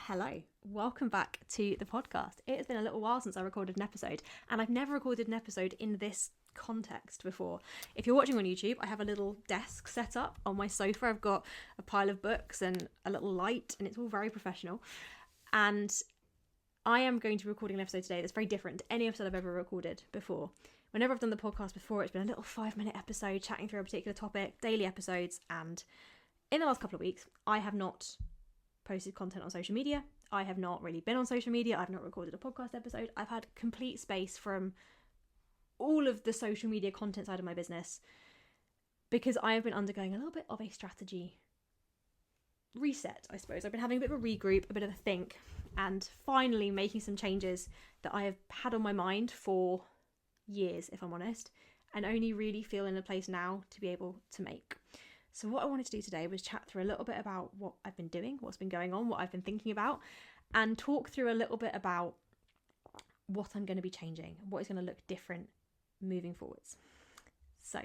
Hello, welcome back to the podcast. It has been a little while since I recorded an episode, and I've never recorded an episode in this context before. If you're watching on YouTube, I have a little desk set up on my sofa. I've got a pile of books and a little light, and it's all very professional. And I am going to be recording an episode today that's very different to any episode I've ever recorded before. Whenever I've done the podcast before, it's been a little 5-minute episode chatting through a particular topic, daily episodes, and in the last couple of weeks, I have not posted content on social media. I have not really been on social media. I've not recorded a podcast episode. I've had complete space from all of the social media content side of my business because I have been undergoing a little bit of a strategy reset, I suppose. I've been having a bit of a regroup, a bit of a think, and finally making some changes that I have had on my mind for years, if I'm honest, and only really feel in a place now to be able to make. So what I wanted to do today was chat through a little bit about what I've been doing, what's been going on, what I've been thinking about, and talk through a little bit about what I'm going to be changing, what is going to look different moving forwards. So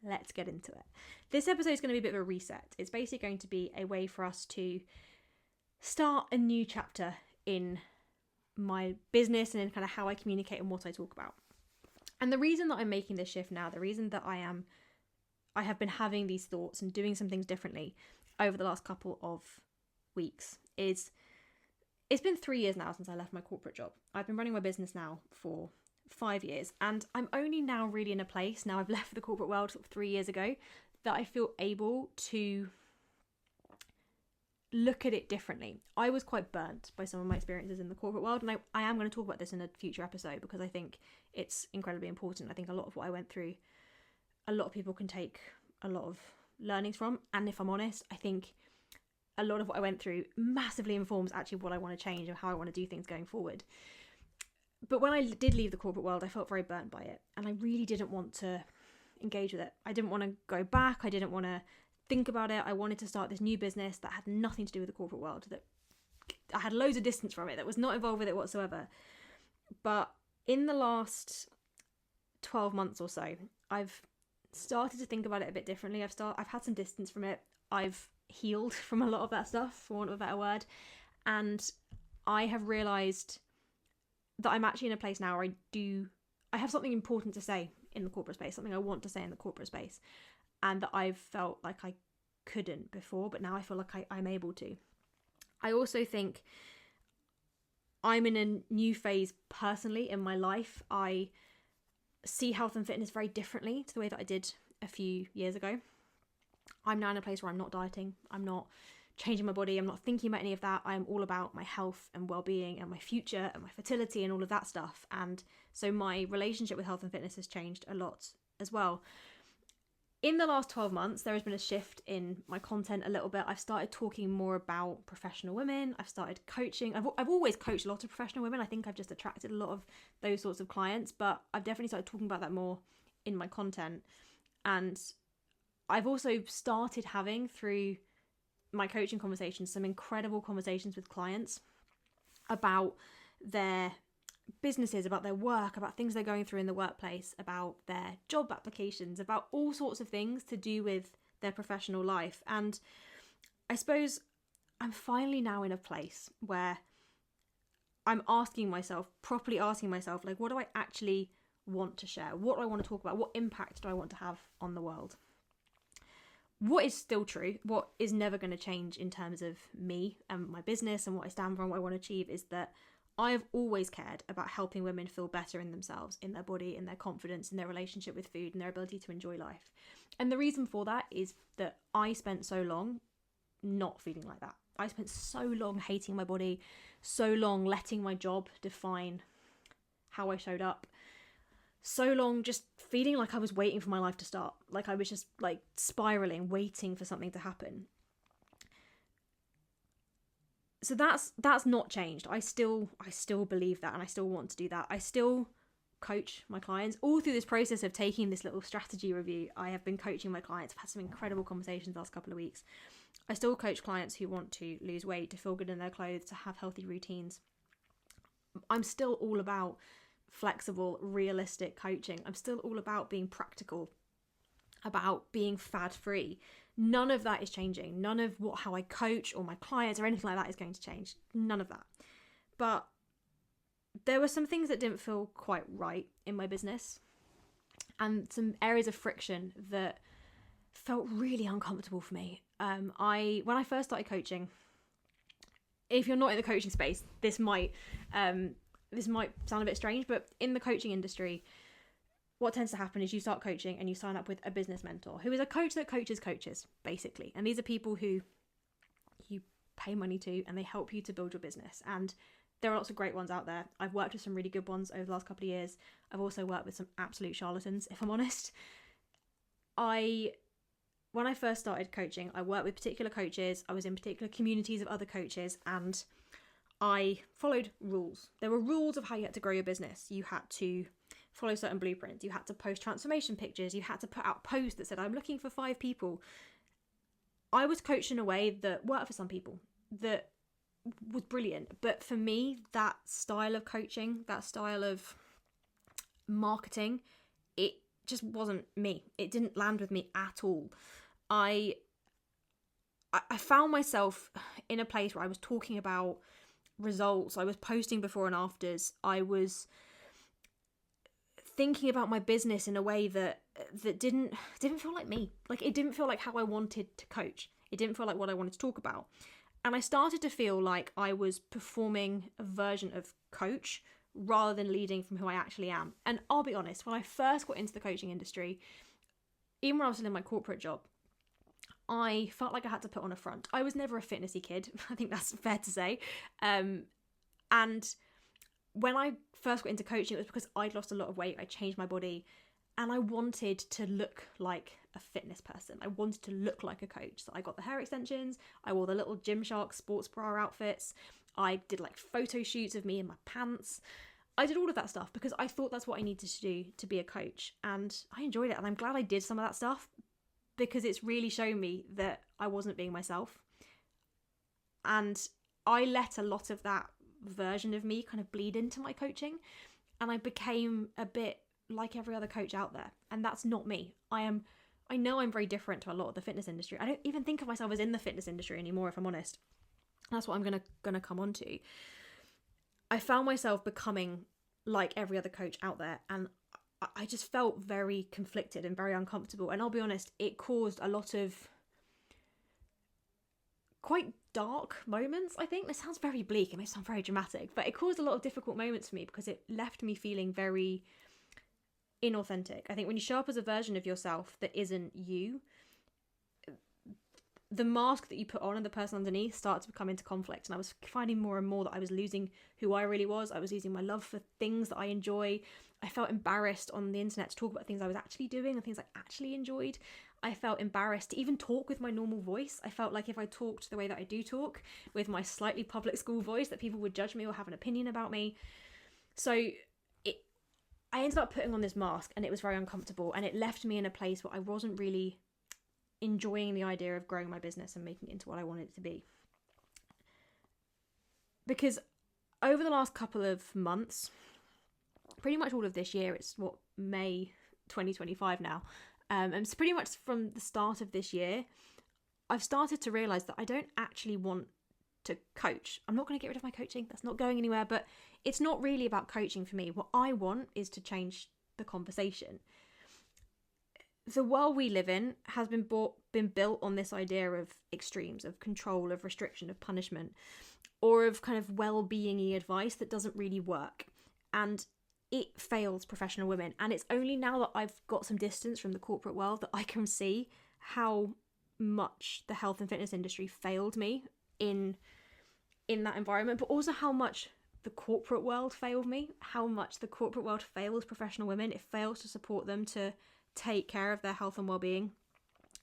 let's get into it. This episode is going to be a bit of a reset. It's basically going to be a way for us to start a new chapter in my business and in kind of how I communicate and what I talk about. And the reason that I'm making this shift now, the reason that I have been having these thoughts and doing some things differently over the last couple of weeks is it's been 3 years now since I left my corporate job. I've been running my business now for 5 years, and I'm only now really in a place, now I've left the corporate world sort of 3 years ago, that I feel able to look at it differently. I was quite burnt by some of my experiences in the corporate world, and I am going to talk about this in a future episode because I think it's incredibly important. I think a lot of what I went through, a lot of people can take a lot of learnings from, and if I'm honest, I think a lot of what I went through massively informs actually what I want to change and how I want to do things going forward. But when I did leave the corporate world, I felt very burnt by it, and I really didn't want to engage with it. I didn't want to go back. I didn't want to think about it. I wanted to start this new business that had nothing to do with the corporate world, that I had loads of distance from it, that was not involved with it whatsoever. But in the last 12 months or so, I've started to think about it a bit differently. I've had some distance from it. I've healed from a lot of that stuff, for want of a better word. And I have realised that I'm actually in a place now where I have something important to say in the corporate space, something I want to say in the corporate space, and that I've felt like I couldn't before, but now I feel like I'm able to. I also think I'm in a new phase personally in my life. I see health and fitness very differently to the way that I did a few years ago. I'm now in a place where I'm not dieting, I'm not changing my body, I'm not thinking about any of that. I'm all about my health and well-being and my future and my fertility and all of that stuff. And so my relationship with health and fitness has changed a lot as well. In the last 12 months, there has been a shift in my content a little bit. I've started talking more about professional women. I've started coaching. I've always coached a lot of professional women. I think I've just attracted a lot of those sorts of clients, but I've definitely started talking about that more in my content. And I've also started having, through my coaching conversations, some incredible conversations with clients about their businesses, about their work, about things they're going through in the workplace, about their job applications, about all sorts of things to do with their professional life. And I suppose I'm finally now in a place where I'm properly asking myself, like, what do I actually want to share? What do I want to talk about? What impact do I want to have on the world? What is still true, what is never going to change in terms of me and my business and what I stand for and what I want to achieve, is that I have always cared about helping women feel better in themselves, in their body, in their confidence, in their relationship with food, and their ability to enjoy life. And the reason for that is that I spent so long not feeling like that. I spent so long hating my body, so long letting my job define how I showed up, so long just feeling like I was waiting for my life to start, like I was just like spiraling, waiting for something to happen. So that's not changed. I still believe that, and I still want to do that. I still coach my clients. All through this process of taking this little strategy review, I have been coaching my clients. I've had some incredible conversations the last couple of weeks. I still coach clients who want to lose weight, to feel good in their clothes, to have healthy routines. I'm still all about flexible, realistic coaching. I'm still all about being practical. about being fad free. None of that is changing. None of how I coach or my clients or anything like that is going to change. None of that. But there were some things that didn't feel quite right in my business, and some areas of friction that felt really uncomfortable for me. When I first started coaching, if you're not in the coaching space, this might sound a bit strange, but in the coaching industry, what tends to happen is you start coaching and you sign up with a business mentor who is a coach that coaches coaches, basically. And these are people who you pay money to, and they help you to build your business. And there are lots of great ones out there. I've worked with some really good ones over the last couple of years. I've also worked with some absolute charlatans, if I'm honest. When I first started coaching, I worked with particular coaches. I was in particular communities of other coaches, and I followed rules. There were rules of how you had to grow your business. You had to follow certain blueprints. You had to post transformation pictures. You had to put out posts that said, I'm looking for 5 people. I was coached in a way that worked for some people, that was brilliant. But for me, that style of coaching, that style of marketing, it just wasn't me. It didn't land with me at all. I found myself in a place where I was talking about results. I was posting before and afters. I was thinking about my business in a way that didn't feel like me. Like, it didn't feel like how I wanted to coach. It didn't feel like what I wanted to talk about. And I started to feel like I was performing a version of coach rather than leading from who I actually am. And I'll be honest, when I first got into the coaching industry, even when I was still in my corporate job, I felt like I had to put on a front. I was never a fitnessy kid. I think that's fair to say. And when I first got into coaching, it was because I'd lost a lot of weight. I changed my body, and I wanted to look like a fitness person. I wanted to look like a coach. So I got the hair extensions. I wore the little Gymshark sports bra outfits. I did like photo shoots of me in my pants. I did all of that stuff because I thought that's what I needed to do to be a coach. And I enjoyed it. And I'm glad I did some of that stuff, because it's really shown me that I wasn't being myself. And I let a lot of that version of me kind of bleed into my coaching, and I became a bit like every other coach out there. And that's not me. I know I'm very different to a lot of the fitness industry. I don't even think of myself as in the fitness industry anymore, if I'm honest. That's what I'm gonna come on to. I found myself becoming like every other coach out there, and I just felt very conflicted and very uncomfortable. And I'll be honest, it caused a lot of quite dark moments, I think. This sounds very bleak, it may sound very dramatic, but it caused a lot of difficult moments for me because it left me feeling very inauthentic. I think when you show up as a version of yourself that isn't you, the mask that you put on and the person underneath starts to come into conflict. And I was finding more and more that I was losing who I really was. I was losing my love for things that I enjoy. I felt embarrassed on the internet to talk about things I was actually doing and things I actually enjoyed. I felt embarrassed to even talk with my normal voice. I felt like if I talked the way that I do talk, with my slightly public school voice, that people would judge me or have an opinion about me. So I ended up putting on this mask, and it was very uncomfortable, and it left me in a place where I wasn't really enjoying the idea of growing my business and making it into what I wanted it to be. Because over the last couple of months, pretty much all of this year, it's May 2025 now, and so pretty much from the start of this year, I've started to realise that I don't actually want to coach. I'm not going to get rid of my coaching. That's not going anywhere, but it's not really about coaching for me. What I want is to change the conversation. The world we live in has been built on this idea of extremes, of control, of restriction, of punishment, or of kind of well-being-y advice that doesn't really work. And it fails professional women. And it's only now that I've got some distance from the corporate world that I can see how much the health and fitness industry failed me in that environment, but also how much the corporate world failed me, how much the corporate world fails professional women. It fails to support them to take care of their health and well-being.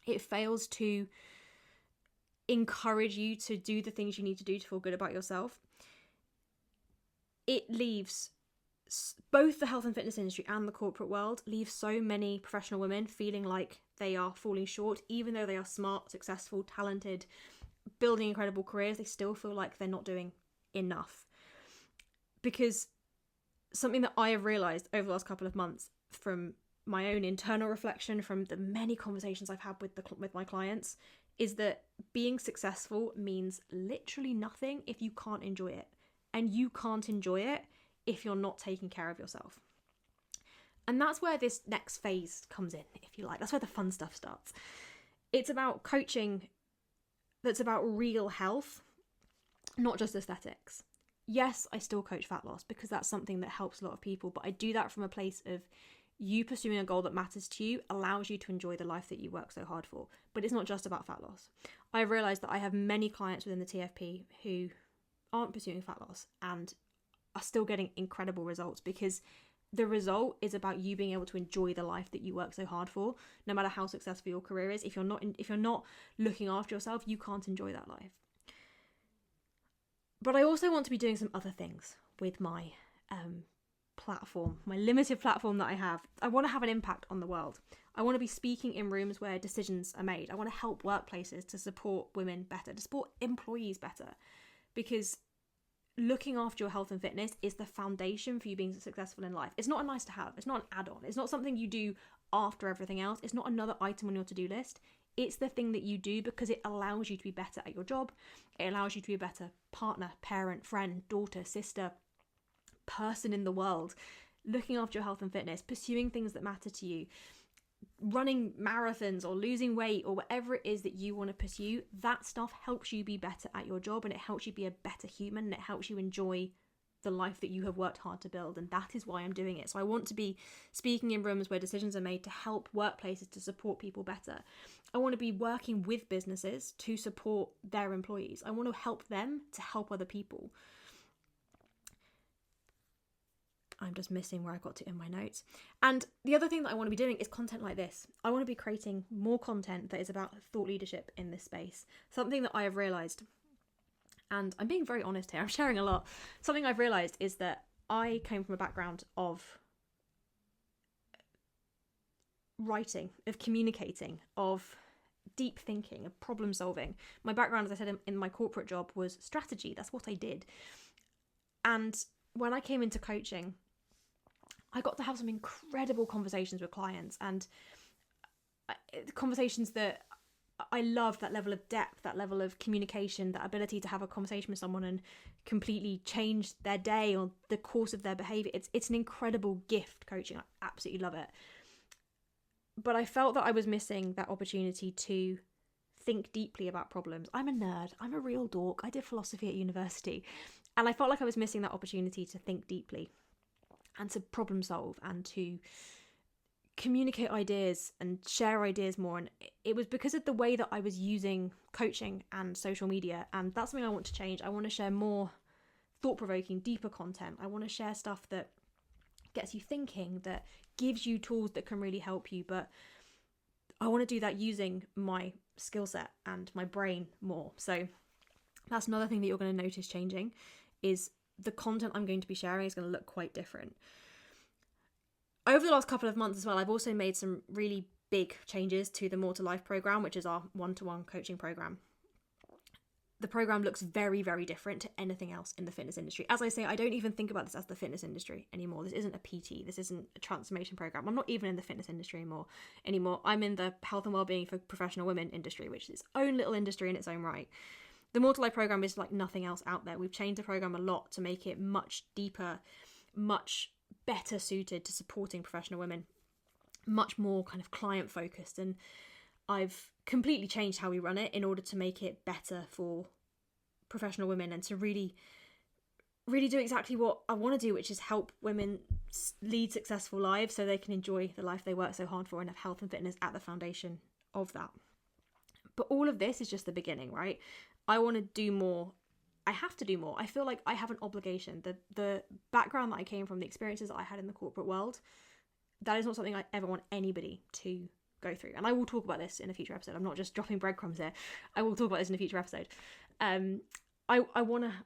It fails to encourage you to do the things you need to do to feel good about yourself. It leaves both the health and fitness industry and the corporate world leave so many professional women feeling like they are falling short, even though they are smart, successful, talented, building incredible careers. They still feel like they're not doing enough. Because something that I have realised over the last couple of months from my own internal reflection from the many conversations I've had with my clients is that being successful means literally nothing if you can't enjoy it. And you can't enjoy it if you're not taking care of yourself. And that's where this next phase comes in, if you like. That's where the fun stuff starts. It's about coaching that's about real health, not just aesthetics. Yes, I still coach fat loss because that's something that helps a lot of people, but I do that from a place of you pursuing a goal that matters to you allows you to enjoy the life that you work so hard for. But it's not just about fat loss. I've realised that I have many clients within the TFP who aren't pursuing fat loss and are still getting incredible results because the result is about you being able to enjoy the life that you work so hard for, no matter how successful your career is. If you're not looking after yourself, you can't enjoy that life. But I also want to be doing some other things with my platform, my limited platform that I have. I want to have an impact on the world. I want to be speaking in rooms where decisions are made. I want to help workplaces to support women better, to support employees better, because looking after your health and fitness is the foundation for you being successful in life. It's not a nice to have. It's not an add-on. It's not something you do after everything else. It's not another item on your to-do list. It's the thing that you do because it allows you to be better at your job. It allows you to be a better partner, parent, friend, daughter, sister, person in the world. Looking after your health and fitness, pursuing things that matter to you, running marathons or losing weight or whatever it is that you want to pursue, that stuff helps you be better at your job and it helps you be a better human and it helps you enjoy the life that you have worked hard to build. And that is why I'm doing it. So I want to be speaking in rooms where decisions are made to help workplaces to support people better. I want to be working with businesses to support their employees. I want to help them to help other people. I'm just missing where I got to in my notes. And the other thing that I want to be doing is content like this. I want to be creating more content that is about thought leadership in this space. Something that I have realised, and I'm being very honest here, I'm sharing a lot. Something I've realised is that I came from a background of writing, of communicating, of deep thinking, of problem solving. My background, as I said, in my corporate job was strategy. That's what I did. And when I came into coaching, I got to have some incredible conversations with clients and conversations that I loved, that level of depth, that level of communication, that ability to have a conversation with someone and completely change their day or the course of their behaviour. It's an incredible gift, coaching. I absolutely love it. But I felt that I was missing that opportunity to think deeply about problems. I'm a nerd. I'm a real dork. I did philosophy at university. And I felt like I was missing that opportunity to think deeply and to problem solve and to communicate ideas and share ideas more. And it was because of the way that I was using coaching and social media. And that's something I want to change. I want to share more thought-provoking, deeper content. I want to share stuff that gets you thinking, that gives you tools that can really help you. But I want to do that using my skill set and my brain more. So that's another thing that you're going to notice changing, is the content I'm going to be sharing is going to look quite different. Over the last couple of months as well, I've also made some really big changes to the More to Life program, which is our one-to-one coaching program. The program looks very, very different to anything else in the fitness industry. As I say, I don't even think about this as the fitness industry anymore. This isn't a PT. This isn't a transformation program. I'm not even in the fitness industry anymore. I'm in the health and wellbeing for professional women industry, which is its own little industry in its own right. The More to Life program is like nothing else out there. We've changed the program a lot to make it much deeper, much better suited to supporting professional women, much more kind of client focused. And I've completely changed how we run it in order to make it better for professional women and to really do exactly what I want to do, which is help women lead successful lives so they can enjoy the life they work so hard for and have health and fitness at the foundation of that. But all of this is just the beginning, right? I want to do more. I have to do more. I feel like I have an obligation. The background that I came from, the experiences that I had in the corporate world, that is not something I ever want anybody to go through. And I will talk about this in a future episode. I'm not just dropping breadcrumbs here. I will talk about this in a future episode. I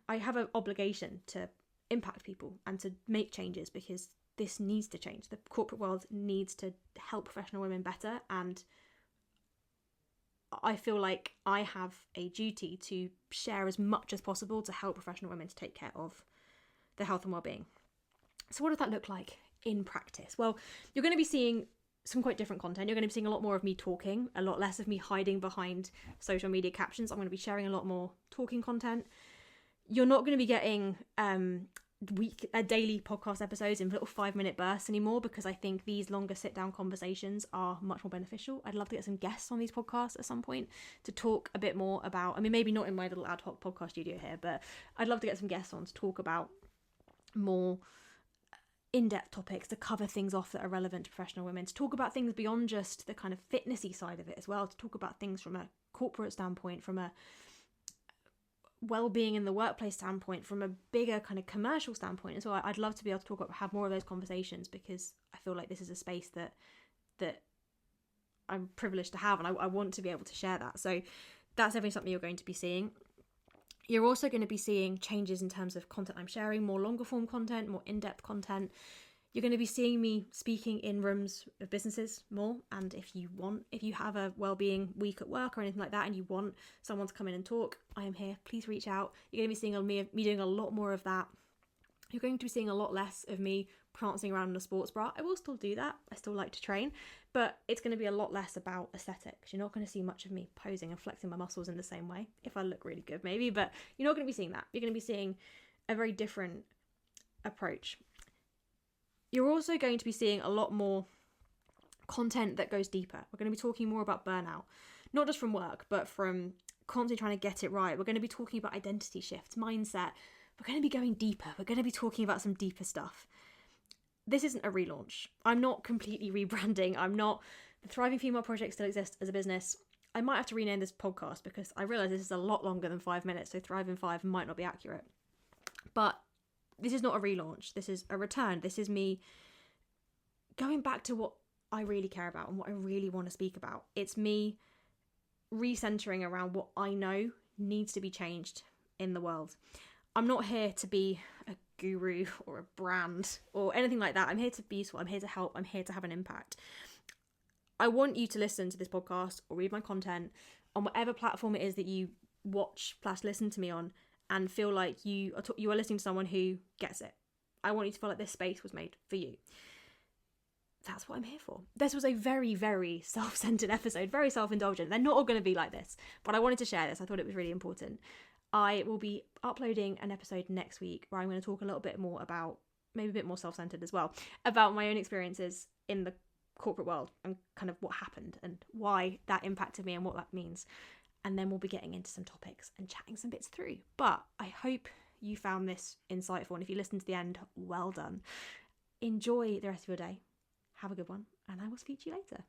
have an obligation to impact people and to make changes because this needs to change. The corporate world needs to help professional women better, and I feel like I have a duty to share as much as possible to help professional women to take care of their health and well-being. So what does that look like in practice? Well, you're going to be seeing some quite different content. You're going to be seeing a lot more of me talking, a lot less of me hiding behind social media captions. I'm going to be sharing a lot more talking content. You're not going to be getting daily podcast episodes in little 5-minute bursts anymore, because I think these longer sit-down conversations are much more beneficial. I'd love to get some guests on these podcasts at some point to talk a bit more about, I mean, maybe not in my little ad hoc podcast studio here, but I'd love to get some guests on to talk about more in-depth topics, to cover things off that are relevant to professional women, to talk about things beyond just the kind of fitnessy side of it as well, to talk about things from a corporate standpoint, from a well-being in the workplace standpoint, from a bigger kind of commercial standpoint as well. I'd love to be able to talk about, have more of those conversations, because I feel like this is a space that I'm privileged to have, and I want to be able to share that. So that's definitely something you're going to be seeing. You're also going to be seeing changes in terms of content I'm sharing, more longer form content, more in-depth content. You're going to be seeing me speaking in rooms of businesses more. And if you have a wellbeing week at work or anything like that, and you want someone to come in and talk, I am here. Please reach out. You're going to be seeing me doing a lot more of that. You're going to be seeing a lot less of me prancing around in a sports bra. I will still do that. I still like to train, but it's going to be a lot less about aesthetics. You're not going to see much of me posing and flexing my muscles in the same way. If I look really good, maybe, but you're not going to be seeing that. You're going to be seeing a very different approach. You're also going to be seeing a lot more content that goes deeper. We're going to be talking more about burnout, not just from work, but from constantly trying to get it right. We're going to be talking about identity shifts, mindset. We're going to be going deeper. We're going to be talking about some deeper stuff. This isn't a relaunch. I'm not completely rebranding. The Thriving Female Project still exists as a business. I might have to rename this podcast, because I realise this is a lot longer than 5 minutes, so Thrive in 5 might not be accurate. But this is not a relaunch. This is a return. This is me going back to what I really care about and what I really want to speak about. It's me recentering around what I know needs to be changed in the world. I'm not here to be a guru or a brand or anything like that. I'm here to be useful. I'm here to help. I'm here to have an impact. I want you to listen to this podcast or read my content on whatever platform it is that you watch/listen to me on, and feel like you are listening to someone who gets it. I want you to feel like this space was made for you. That's what I'm here for. This was a very, very self-centered episode, very self-indulgent. They're not all going to be like this, but I wanted to share this. I thought it was really important. I will be uploading an episode next week where I'm going to talk a little bit more about, maybe a bit more self-centered as well, about my own experiences in the corporate world and kind of what happened and why that impacted me and what that means. And then we'll be getting into some topics and chatting some bits through. But I hope you found this insightful. And if you listened to the end, well done. Enjoy the rest of your day. Have a good one. And I will speak to you later.